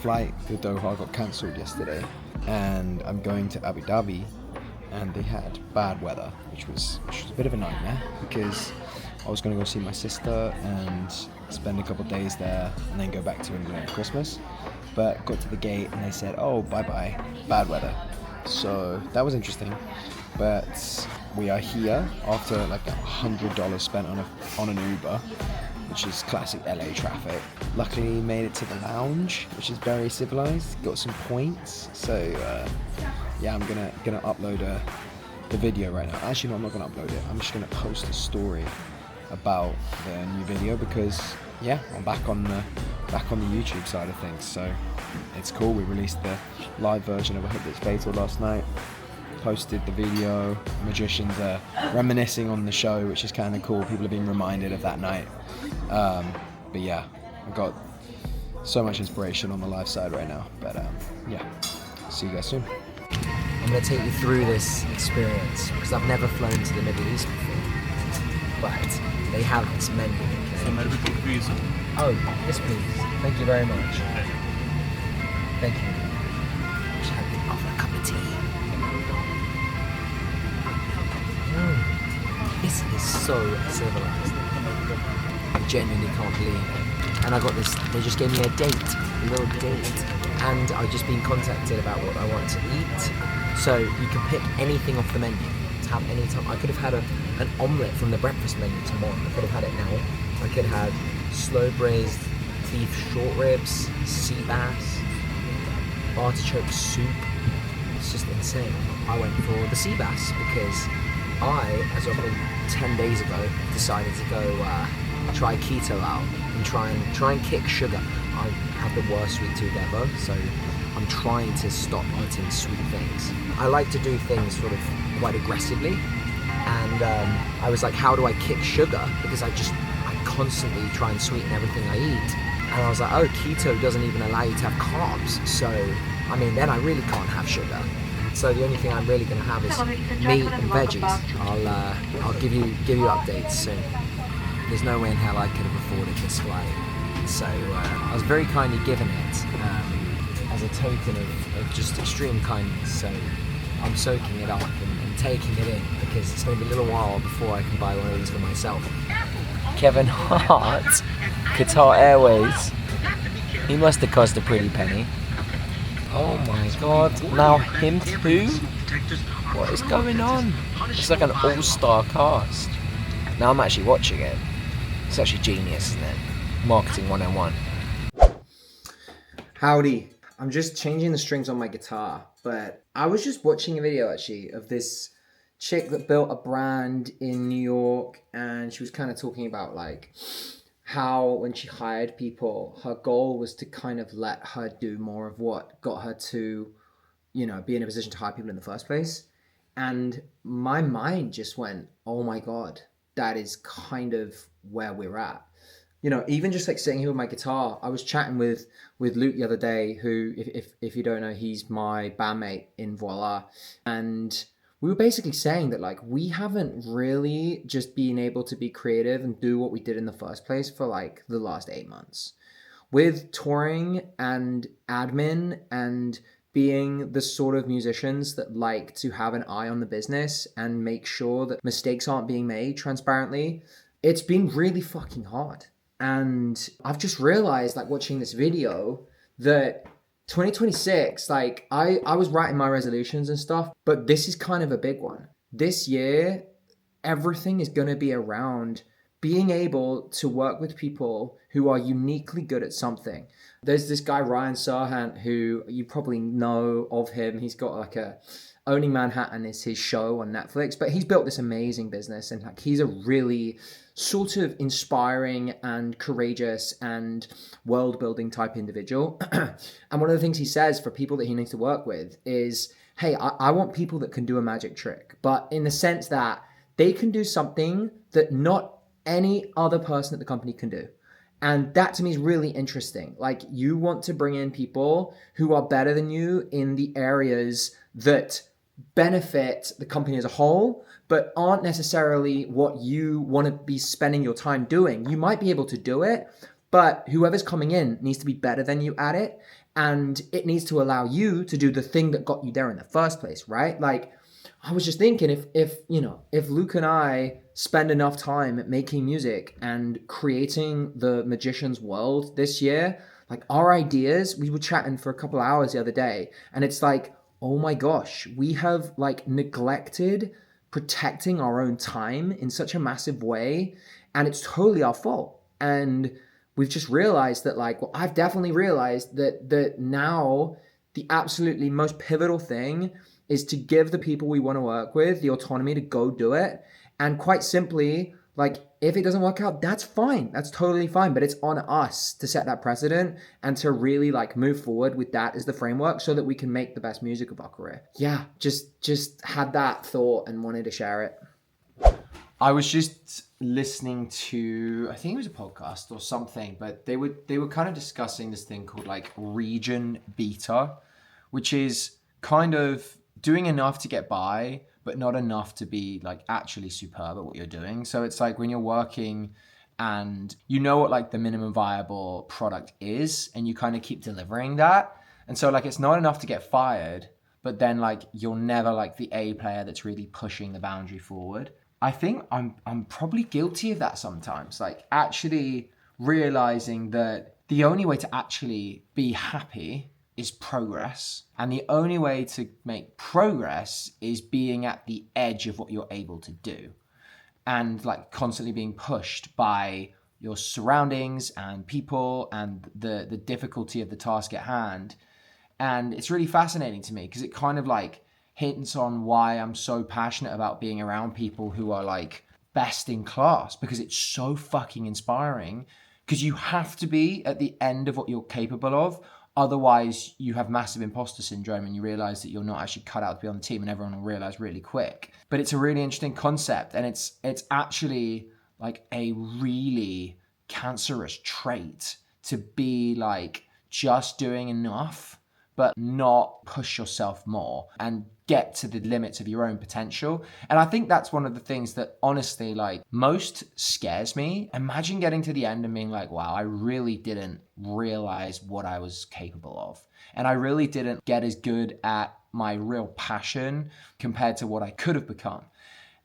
flight to Doha got cancelled yesterday, and I'm going to Abu Dhabi, and they had bad weather, which was a bit of a nightmare because I was going to go see my sister and spend a couple of days there and then go back to England at Christmas. But got to the gate and they said, oh, bye-bye, bad weather. So that was interesting. But we are here after like $100 spent on an Uber, which is classic LA traffic. Luckily made it to the lounge, which is very civilized, got some points. So yeah, I'm gonna upload the video right now. Actually, no, I'm not gonna upload it. I'm just gonna post a story about the new video because yeah, I'm back on the YouTube side of things. So it's cool. We released the live version of I Hope It's Fatal last night. Posted the video. Magicians are reminiscing on the show, which is kind of cool. People have been reminded of that night. But yeah, I've got so much inspiration on the live side right now. But yeah, see you guys soon. I'm going to take you through this experience because I've never flown to the Middle East before. But they have this menu. Oh, yes please. Thank you very much. Thank you. Just have you offer a cup of tea. This is so civilized. I genuinely can't believe it. And I got this, they just gave me a little date. And I've just been contacted about what I want to eat. So you can pick anything off the menu to have any time. I could have had an omelette from the breakfast menu tomorrow. I could have had it now. I could have slow braised beef short ribs, sea bass, artichoke soup. It's just insane. I went for the sea bass because I, as of 10 days ago, decided to go try keto out and try and kick sugar. I have the worst sweet tooth ever, so I'm trying to stop eating sweet things. I like to do things sort of quite aggressively, and I was like, how do I kick sugar? Because I constantly try and sweeten everything I eat. And I was like, oh, keto doesn't even allow you to have carbs. So, I mean, then I really can't have sugar. So the only thing I'm really going to have is meat and veggies. I'll give you updates soon. There's no way in hell I could have afforded this flight. So I was very kindly given it as a token of just extreme kindness. So I'm soaking it up and taking it in because it's going to be a little while before I can buy one of these for myself. Kevin Hart, Qatar Airways. He must have cost a pretty penny. Oh my god, now him too? What is going on? It's like an all-star cast. Now I'm actually watching it. It's actually genius, isn't it? Marketing 101. Howdy. I'm just changing the strings on my guitar, but I was just watching a video actually of this chick that built a brand in New York, and she was kind of talking about like how when she hired people, her goal was to kind of let her do more of what got her to, you know, be in a position to hire people in the first place. And my mind just went, oh my God, that is kind of where we're at. You know, even just like sitting here with my guitar, I was chatting with Luke the other day, who, if you don't know, he's my bandmate in Voila. And we were basically saying that like we haven't really just been able to be creative and do what we did in the first place for like the last 8 months. With touring and admin and being the sort of musicians that like to have an eye on the business and make sure that mistakes aren't being made transparently, it's been really fucking hard. And I've just realized, like watching this video, that 2026, like I was writing my resolutions and stuff, but this is kind of a big one. This year, everything is going to be around being able to work with people who are uniquely good at something. There's this guy, Ryan Serhant, who you probably know of him. He's got like Owning Manhattan is his show on Netflix, but he's built this amazing business, and like he's a really sort of inspiring and courageous and world building type individual. And one of the things he says for people that he needs to work with is, hey, I want people that can do a magic trick, but in the sense that they can do something that not any other person at the company can do. And that to me is really interesting. Like, you want to bring in people who are better than you in the areas that benefit the company as a whole, but aren't necessarily what you want to be spending your time doing. You might be able to do it, But whoever's coming in needs to be better than you at it. And it needs to allow you to do the thing that got you there in the first place, right? Like, I was just thinking if Luke and I spend enough time making music and creating the magician's world this year, like our ideas, we were chatting for a couple hours the other day, and it's like, oh my gosh, we have like neglected protecting our own time in such a massive way, and it's totally our fault. And we've just realized that, like, well, I've definitely realized that now the absolutely most pivotal thing is to give the people we want to work with the autonomy to go do it. And quite simply, like, if it doesn't work out, that's fine. That's totally fine. But it's on us to set that precedent and to really like move forward with that as the framework so that we can make the best music of our career. Yeah, just had that thought and wanted to share it. I was just listening to, I think it was a podcast or something, but they were kind of discussing this thing called like region beta, which is kind of doing enough to get by, but not enough to be like actually superb at what you're doing. So it's like when you're working and you know what like the minimum viable product is, and you kind of keep delivering that. And so like it's not enough to get fired, but then like you're never like the A player that's really pushing the boundary forward. I think I'm probably guilty of that sometimes, like actually realizing that the only way to actually be happy is progress. And the only way to make progress is being at the edge of what you're able to do. And like constantly being pushed by your surroundings and people and the difficulty of the task at hand. And it's really fascinating to me because it kind of like hints on why I'm so passionate about being around people who are like best in class, because it's so fucking inspiring, because you have to be at the end of what you're capable of. Otherwise, you have massive imposter syndrome and you realize that you're not actually cut out to be on the team, and everyone will realize really quick. But it's a really interesting concept, and it's actually like a really cancerous trait to be like just doing enough, but not push yourself more and get to the limits of your own potential. And I think that's one of the things that honestly like most scares me. Imagine getting to the end and being like, wow, I really didn't realize what I was capable of. And I really didn't get as good at my real passion compared to what I could have become.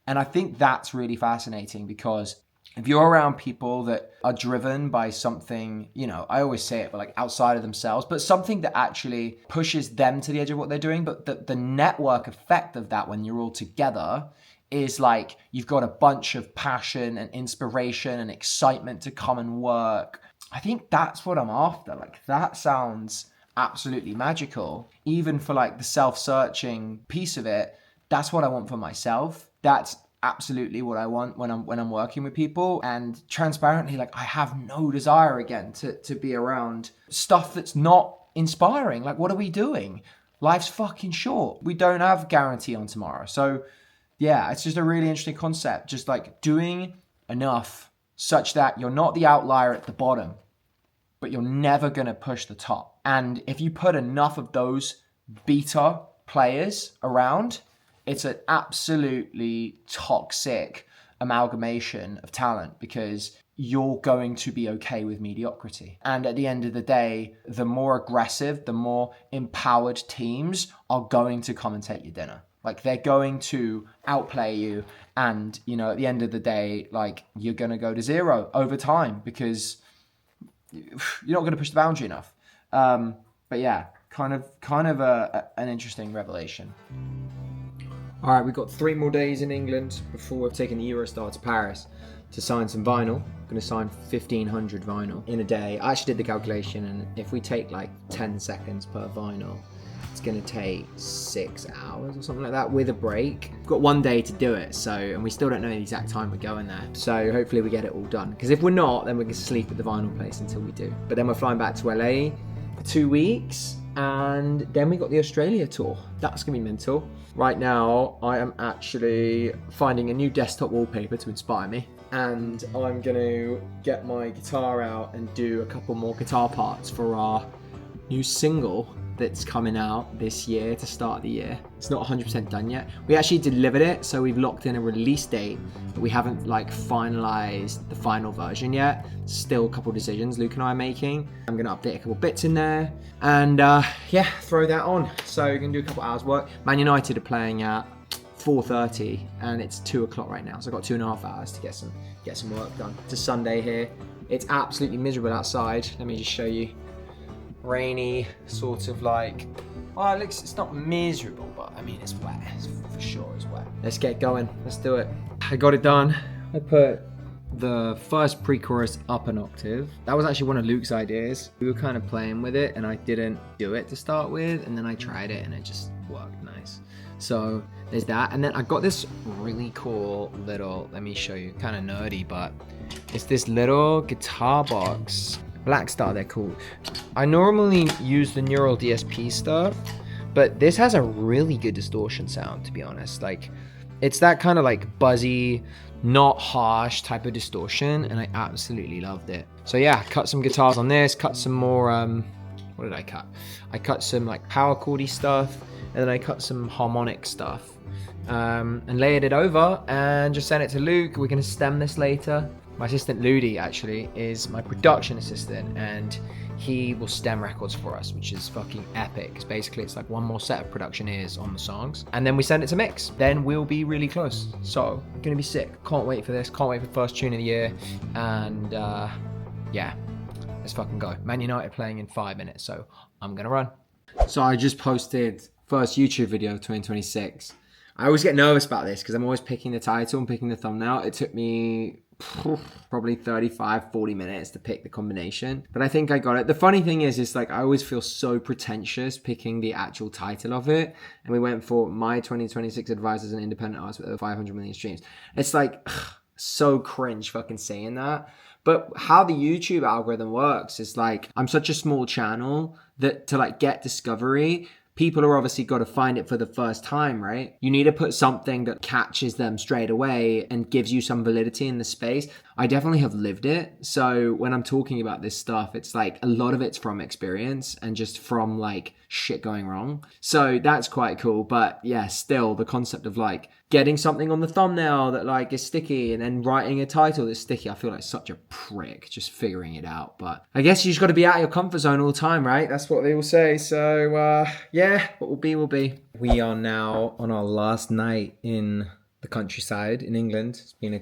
And I think that's really fascinating, because if you're around people that are driven by something, you know, I always say it, but like outside of themselves, but something that actually pushes them to the edge of what they're doing, but the network effect of that when you're all together is like you've got a bunch of passion and inspiration and excitement to come and work. I think that's what I'm after. Like that sounds absolutely magical. Even for like the self-searching piece of it, that's what I want for myself. That's absolutely what I want when I'm working with people. And transparently, like I have no desire again to be around stuff that's not inspiring. Like, what are we doing? Life's fucking short. We don't have guarantee on tomorrow. So yeah, it's just a really interesting concept. Just like doing enough such that you're not the outlier at the bottom, but you're never going to push the top. And if you put enough of those beta players around, it's an absolutely toxic amalgamation of talent, because you're going to be okay with mediocrity. And at the end of the day, the more aggressive, the more empowered teams are going to come and take your dinner. Like they're going to outplay you. And, you know, at the end of the day, like you're going to go to zero over time because you're not going to push the boundary enough. But yeah, kind of an interesting revelation. All right, we've got 3 more days in England before we're taking the Eurostar to Paris to sign some vinyl. I'm going to sign 1,500 vinyl in a day. I actually did the calculation, and if we take like 10 seconds per vinyl, it's going to take 6 hours or something like that with a break. We've got 1 day to do it, and we still don't know the exact time we're going there. So hopefully we get it all done. Because if we're not, then we can sleep at the vinyl place until we do. But then we're flying back to LA for 2 weeks, and then we got the Australia tour. That's going to be mental. Right now, I am actually finding a new desktop wallpaper to inspire me, and I'm going to get my guitar out and do a couple more guitar parts for our new single that's coming out this year to start the year. It's not 100% done yet. We actually delivered it, so we've locked in a release date, but we haven't like finalized the final version yet. Still a couple decisions Luke and I are making. I'm gonna update a couple bits in there and yeah, throw that on. So we're gonna do a couple hours work. Man United are playing at 4:30 and it's 2 o'clock right now, so I've got 2.5 hours to get some work done. It's a Sunday here. It's absolutely miserable outside. Let me just show you. Rainy, sort of like, well, it's not miserable, but I mean, it's wet. For sure it's wet. Let's get going. Let's do it. I got it done. I put the first pre-chorus up an octave. That was actually one of Luke's ideas. We were kind of playing with it and I didn't do it to start with, and then I tried it and it just worked nice. So there's that, and then I got this really cool little, let me show you, kind of nerdy, but it's this little guitar box. Black Star, they're called. I normally use the Neural DSP stuff, but this has a really good distortion sound, to be honest. Like, it's that kind of like buzzy, not harsh type of distortion, and I absolutely loved it. So yeah, cut some guitars on this, cut some more, what did I cut? I cut some like power chordy stuff, and then I cut some harmonic stuff, and layered it over and just sent it to Luke. We're gonna stem this later. My assistant Ludi actually is my production assistant, and he will stem records for us, which is fucking epic. Because basically it's like one more set of production ears on the songs, and then we send it to mix. Then we'll be really close. So gonna be sick. Can't wait for this. Can't wait for the first tune of the year. And yeah, let's fucking go. Man United playing in 5 minutes, so I'm gonna run. So I just posted first YouTube video of 2026. I always get nervous about this because I'm always picking the title and picking the thumbnail. It took me probably 35-40 minutes to pick the combination, but I think I got it. The funny thing is like I always feel so pretentious picking the actual title of it, and we went for my 2026 advice as an independent artist with over 500 million streams. It's like so cringe fucking saying that, but how the YouTube algorithm works is like, I'm such a small channel that to like get discovery, people are obviously got to find it for the first time, right? You need to put something that catches them straight away and gives you some validity in the space. I definitely have lived it. So when I'm talking about this stuff, it's like a lot of it's from experience and just from like shit going wrong. So that's quite cool. But yeah, still the concept of like getting something on the thumbnail that like is sticky and then writing a title that's sticky, I feel like such a prick just figuring it out. But I guess you just got to be out of your comfort zone all the time, right? That's what they all say. So yeah, what will be will be. We are now on our last night in the countryside in England. It's been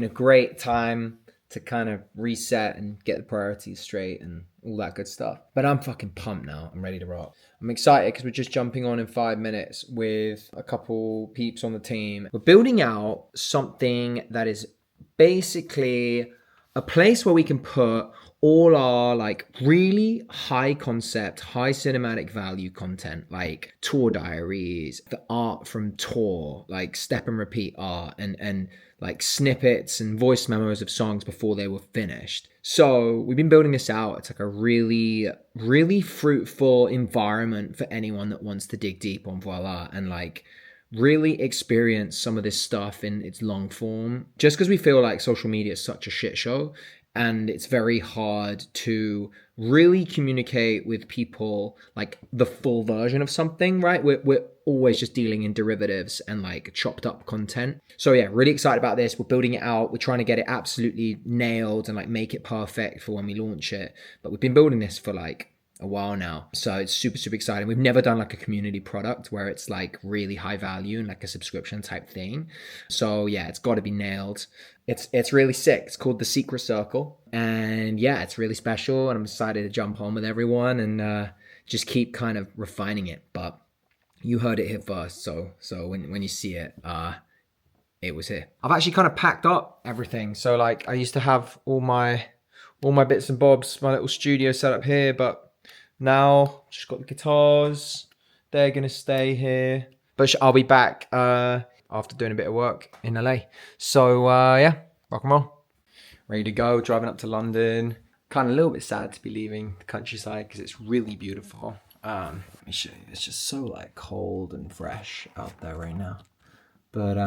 a great time to kind of reset and get the priorities straight and all that good stuff. But I'm fucking pumped now. I'm ready to rock. I'm excited because we're just jumping on in 5 minutes with a couple peeps on the team. We're building out something that is basically a place where we can put all our like really high concept, high cinematic value content, like tour diaries, the art from tour, like step and repeat art, and like snippets and voice memos of songs before they were finished. So we've been building this out. It's like a really, really fruitful environment for anyone that wants to dig deep on Voila and like really experience some of this stuff in its long form. Just because we feel like social media is such a shit show, and it's very hard to really communicate with people like the full version of something, right? We're always just dealing in derivatives and like chopped up content. So yeah, really excited about this. We're building it out. We're trying to get it absolutely nailed and like make it perfect for when we launch it. But we've been building this for like a while now. So it's super, super exciting. We've never done like a community product where it's like really high value and like a subscription type thing. So yeah, it's got to be nailed. It's really sick. It's called The Secret Circle. And yeah, it's really special. And I'm excited to jump on with everyone and just keep kind of refining it. But you heard it here first. So when you see it, it was here. I've actually kind of packed up everything. So like I used to have all my bits and bobs, my little studio set up here, but now just got the guitars. They're going to stay here. But I'll be back after doing a bit of work in LA. So yeah, rock and roll. Ready to go, driving up to London. Kind of a little bit sad to be leaving the countryside because it's really beautiful. Let me show you. It's just so like cold and fresh out there right now. But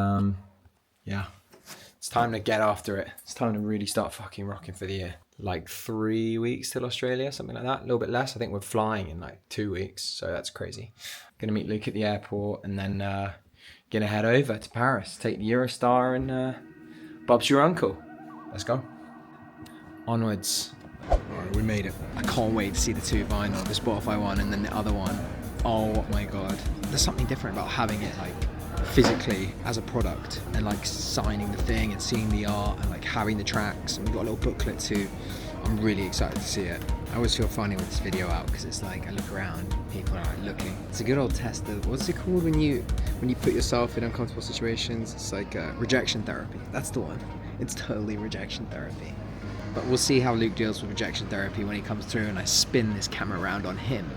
yeah, It's time to get after it. It's time to really start fucking rocking for the year. Like 3 weeks till Australia, something like that. A little bit less. I think we're flying in like 2 weeks, so that's crazy. Gonna meet Luke at the airport and then gonna head over to Paris. Take the Eurostar and Bob's your uncle. Let's go. Onwards. Alright, we made it. I can't wait to see the two vinyl, the Spotify one and then the other one. Oh my god. There's something different about having it like physically as a product and like signing the thing and seeing the art and like having the tracks, and we've got a little booklet too. I'm really excited to see it. I always feel funny with this video out because it's like I look around, people are like looking. It's a good old test of, what's it called when you put yourself in uncomfortable situations? It's like rejection therapy. That's the one. It's totally rejection therapy. But we'll see how Luke deals with rejection therapy when he comes through and I spin this camera around on him.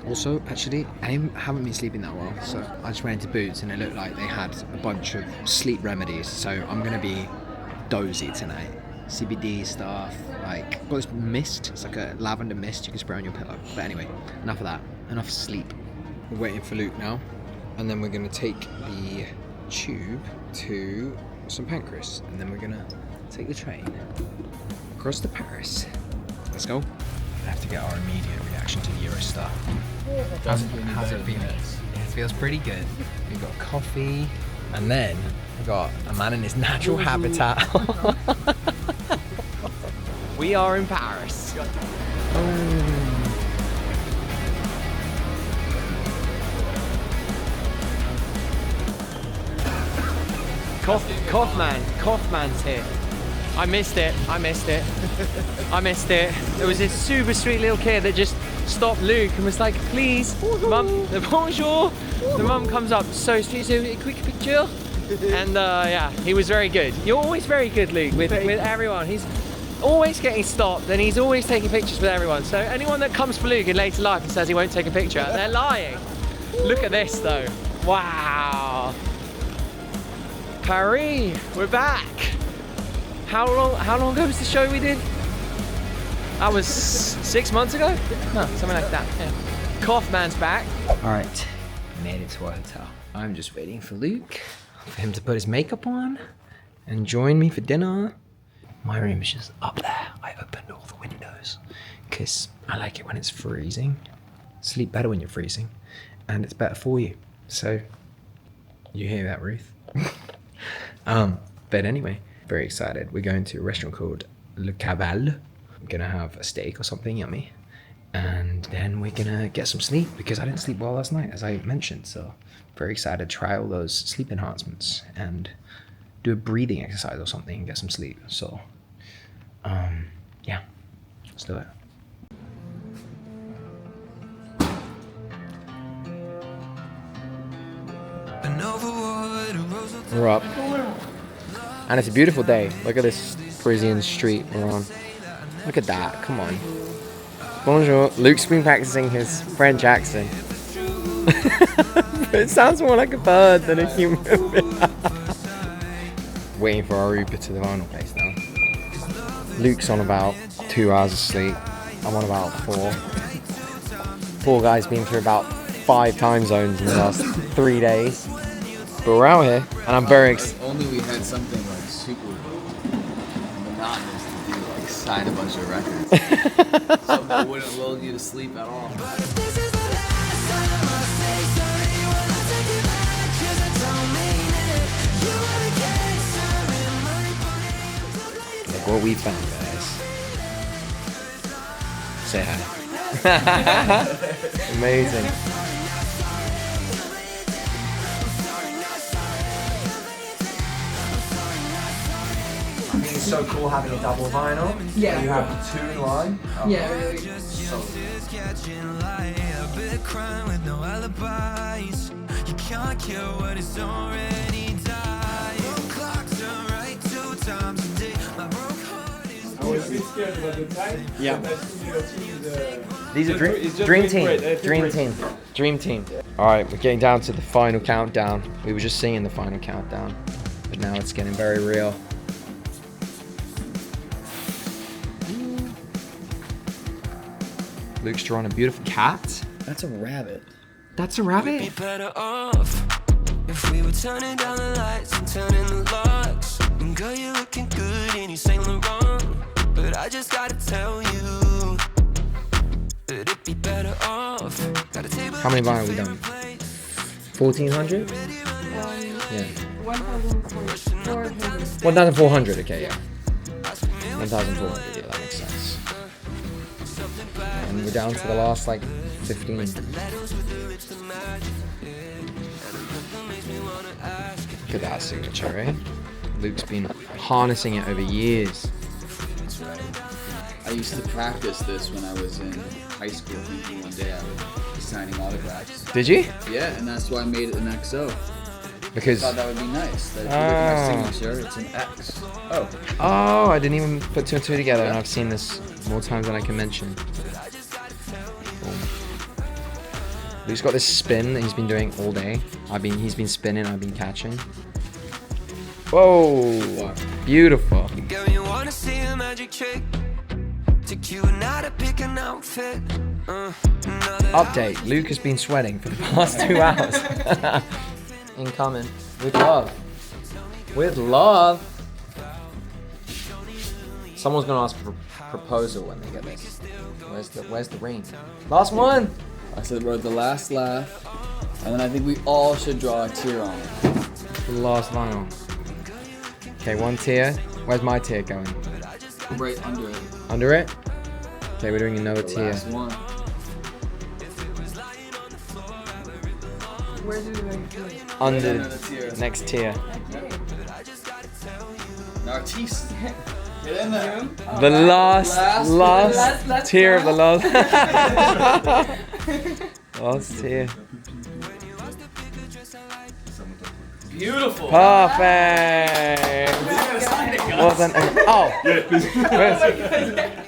Also, actually, I haven't been sleeping that well, so I just went into Boots and it looked like they had a bunch of sleep remedies, so I'm gonna be dozy tonight. CBD stuff, like, got this mist, it's like a lavender mist you can spray on your pillow. But anyway, enough of that, enough sleep. We're waiting for Luke now, and then we're gonna take the tube to St Pancras, and then we're gonna take the train across to Paris. Let's go. I have to get our immediate reaction to the Eurostar. How's it feeling? It feels pretty good. We've got coffee, and then we've got a man in his natural habitat. We are in Paris. Kaufman's here. I missed it. There was this super sweet little kid that just stopped Luke and was like, please, mum, bonjour. The mum comes up, so sweet, so a quick picture. And yeah, he was very good. You're always very good, Luke, with everyone. He's always getting stopped and he's always taking pictures with everyone. So anyone that comes for Luke in later life and says he won't take a picture, they're lying. Look at this though. Wow. Paris, we're back. How long ago was the show we did? That was 6 months ago? No, something like that, yeah. Kaufman's back. All right, made it to our hotel. I'm just waiting for Luke, for him to put his makeup on and join me for dinner. My room is just up there. I opened all the windows because I like it when it's freezing. Sleep better when you're freezing, and it's better for you. So, you hear that, Ruth? But anyway, very excited. We're going to a restaurant called Le Cabal. I'm gonna have a steak or something yummy, and then we're gonna get some sleep because I didn't sleep well last night, as I mentioned. So, very excited to try all those sleep enhancements and do a breathing exercise or something and get some sleep. So, yeah, let's do it. We're up, and it's a beautiful day. Look at this Parisian street we're on. Look at that, come on. Bonjour. Luke's been practicing his French accent. It sounds more like a bird than a human. Waiting for our Uber to the vinyl place now. Luke's on about 2 hours of sleep. I'm on about 4. Poor guy's been through about 5 time zones in the last 3 days. But we're out here, and I'm very excited. Only we had something like super monotonous to do, like sign a bunch of records. Something that wouldn't lull you to sleep at all. Look what we found, guys. Say hi. Amazing. It's so cool having a double vinyl. Yeah. You have the 2 in line. Oh. Yeah, really. So yeah. These are dream team. All right, we're getting down to the final countdown. We were just singing the final countdown, but now it's getting very real. Luke's drawing a beautiful cat. That's a rabbit. That's a rabbit? Be better off If we were turning down the lights and turning the locks, and girl, you're looking good in your Saint Laurent. But I just gotta tell you that it'd be better off. How many vinyl have we done? 1,400? Yeah. 1,400. 1,400, okay, yeah. 1,400, yeah, that makes sense. And we're down to the last, like, 15. Look at that signature, eh? Luke's been harnessing it over years. That's right. I used to practice this when I was in high school, thinking one day I would be signing autographs. Did you? Yeah, and that's why I made it an XO. Because... I thought that would be nice. That if you look at my signature, it's an X. Oh. Oh, I didn't even put two and two together, and I've seen this more times than I can mention. Boom. Luke's got this spin that he's been doing all day. He's been spinning, I've been catching. Whoa! Beautiful. Girl, you wanna see a magic trick? Take you and I to pick an outfit. Update, Luke has been sweating for the past 2 hours. Incoming. With love. With love. Someone's gonna ask for a proposal when they get this. Where's the ring? Last one! I said we're at the last laugh, and then I think we all should draw a tear on it. The last vinyl. Okay, one tear. Where's my tear going? Right under it. Under it? Okay, we're doing another The tear. last one. Where do we rank it? Under Another tear. next tier. An artiste. Get in there. The last Last tier of the round. last. Last tier. Beautiful. Perfect. Well done. Oh.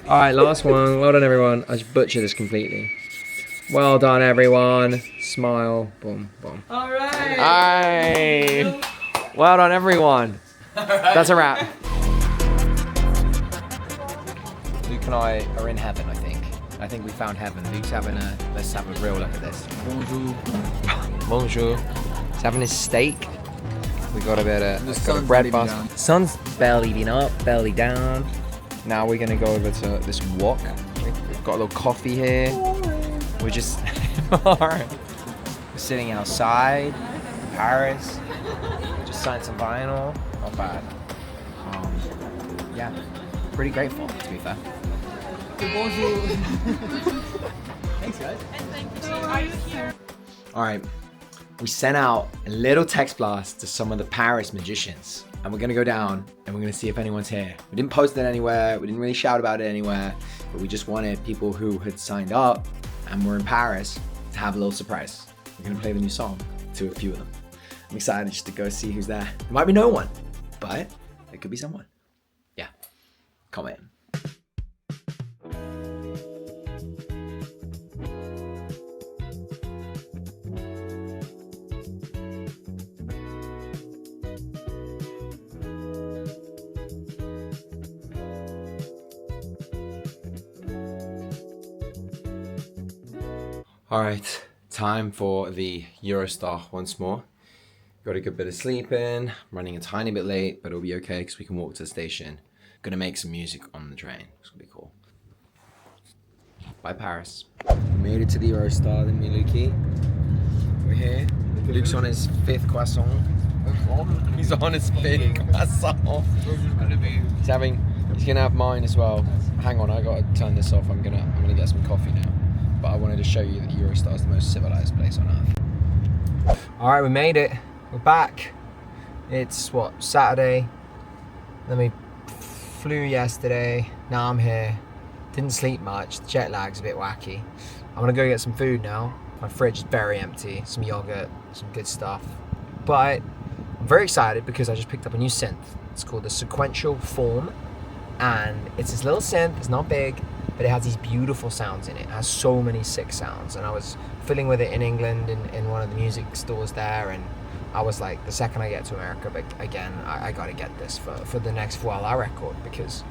All right, last one. Well done, everyone. I just butchered this completely. Well done, everyone. Smile. Boom, boom. All right. Aye. Well done, everyone. That's a wrap. Luke and I are in heaven, I think. I think we found heaven. Luke's having a... Let's have a real look at this. Bonjour. Bonjour. He's having his steak. We got a bit of... The got a sun's bread barely been basket. down. Sun's barely been up, barely down. Now we're going to go over to this walk. We've got a little coffee here. We're just... We're sitting outside in Paris. Just signed some vinyl. Not bad. Yeah. Pretty grateful, to be fair. Thanks, guys. Alright, we sent out a little text blast to some of the Paris magicians. And we're gonna go down and we're gonna see if anyone's here. We didn't post it anywhere, we didn't really shout about it anywhere, but we just wanted people who had signed up and were in Paris to have a little surprise. We're gonna play the new song to a few of them. I'm excited just to go see who's there. There might be no one, but there could be someone. Yeah, comment. Alright, time for the Eurostar once more. Got a good bit of sleep in, running a tiny bit late, but it'll be okay because we can walk to the station. Gonna make some music on the train, it's gonna be cool. Bye Paris. We made it to the Eurostar, didn't we, Lukey? We're here. Luke's on his 5th croissant. He's on his 5th croissant. He's gonna have mine as well. Hang on, I gotta turn this off. I'm gonna get some coffee now. But I wanted to show you that Eurostar is the most civilized place on earth. Alright, we made it. We're back. It's what, Saturday? Then we flew yesterday. Now I'm here. Didn't sleep much. The jet lag's a bit wacky. I'm gonna go get some food now. My fridge is very empty. Some yogurt, some good stuff. But I'm very excited because I just picked up a new synth. It's called the Sequential Form. And it's this little synth, it's not big, but it has these beautiful sounds in it. It has so many sick sounds. And I was fiddling with it in England in one of the music stores there, and I was like, the second I get to America, but again, I gotta get this for the next Voila record, because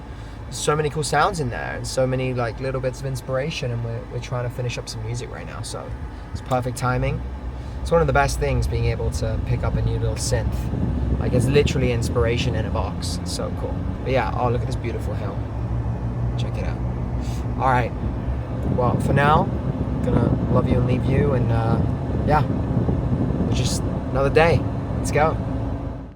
there's so many cool sounds in there and so many like little bits of inspiration, and we're trying to finish up some music right now, so it's perfect timing. It's one of the best things, being able to pick up a new little synth. Like, it's literally inspiration in a box. It's so cool. But yeah, oh, look at this beautiful hill. Check it out. All right. Well, for now, I'm gonna love you and leave you, and yeah, it's just another day. Let's go.